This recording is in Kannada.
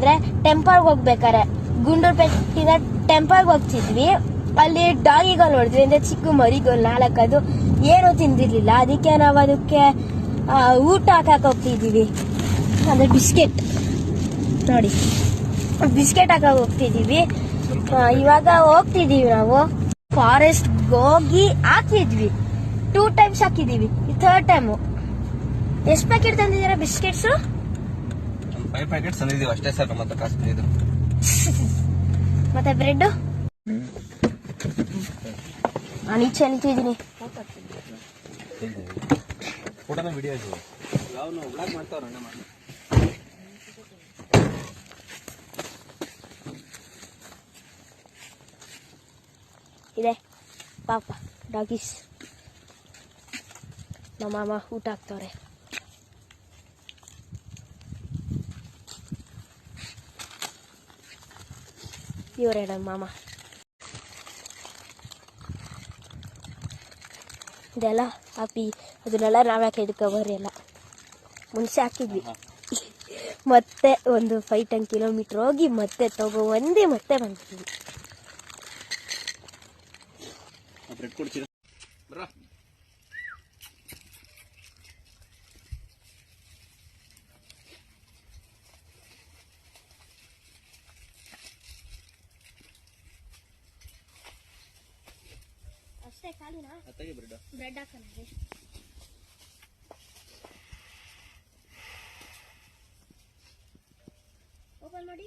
ಅಂದ್ರೆ ಟೆಂಪಲ್ಗೆ ಹೋಗ್ಬೇಕಾರೆ ಗುಂಡೂರ್ಪೇಟೆಯಿಂದ ಟೆಂಪಲ್ಗೆ ಹೋಗ್ತಿದ್ವಿ. ಅಲ್ಲಿ ಡಾಗಿಗಳು ನೋಡಿದ್ವಿ, ಅಂದ್ರೆ ಚಿಕ್ಕ ಮರಿಗಳು 4 ಅದು ಏನು ತಿಂದಿರ್ಲಿಲ್ಲ. ಅದಕ್ಕೆ ನಾವು ಅದಕ್ಕೆ ಊಟ ಹಾಕಕ್ ಹೋಗ್ತಿದೀವಿ. ಅಂದ್ರೆ ಬಿಸ್ಕೆಟ್ ನೋಡಿ, ಬಿಸ್ಕೆಟ್ ಹಾಕಕ್ ಹೋಗ್ತಿದೀವಿ. ಇವಾಗ ಹೋಗ್ತಿದೀವಿ ನಾವು ಫಾರೆಸ್ಟ್ ಹೋಗಿ ಹಾಕಿದ್ವಿ. 2 times ಹಾಕಿದೀವಿ, 3rd time. ಎಷ್ಟು ಪ್ಯಾಕೆಟ್ ತಂದಿದ್ದೀರಾ ಬಿಸ್ಕೆಟ್ಸ್? 5 ಪ್ಯಾಕೆಟ್ಸ್ ತಂದಿದ್ದೀವಿ ಅಷ್ಟೇ ಸರ್. ನಮ್ಮ ಹತ್ರ ಕಾಸು ಬಂದಿದ್ದು. ಮತ್ತೆ ಬ್ರೆಡ್ ನಾನು ಈಚೆ ನಿಂತಿದ್ದೀನಿ. ಫೋಟೋನ ವಿಡಿಯೋ ನಾವು ಬ್ಲಾಗ್ ಮಾಡ್ತಾವ್ರ ಇದೆ ಪಾಪ ಡಾಗೀಸ್. ನಮ್ಮ ಮಾಮ ಊಟ ಹಾಕ್ತವ್ರೆ. ಇವರೇ ನಮ್ಮ ಮಾಮ. ಇದೆಲ್ಲ ಹಾಕಿ ಅದನ್ನೆಲ್ಲ ನಾವ್ಯಾಕೆ ಹಿಡ್ಕೊಬರ್ರಿ ಎಲ್ಲ ಮುಂಚೆ ಹಾಕಿದ್ವಿ. ಮತ್ತೆ ಒಂದು 5-10 ಕಿಲೋಮೀಟರ್ ಹೋಗಿ ಮತ್ತೆ ತಗೊಬಂದು ಮತ್ತೆ ಬಂದಿದ್ವಿ. ಬ್ರೆಡ್ ಕೊಡ್ತೀರಾ? ಅಷ್ಟೇ ಖಾಲಿನಾ? ಬ್ರೆಡ್ ಹಾಕೋಣ. ಓಪನ್ ಮಾಡಿ.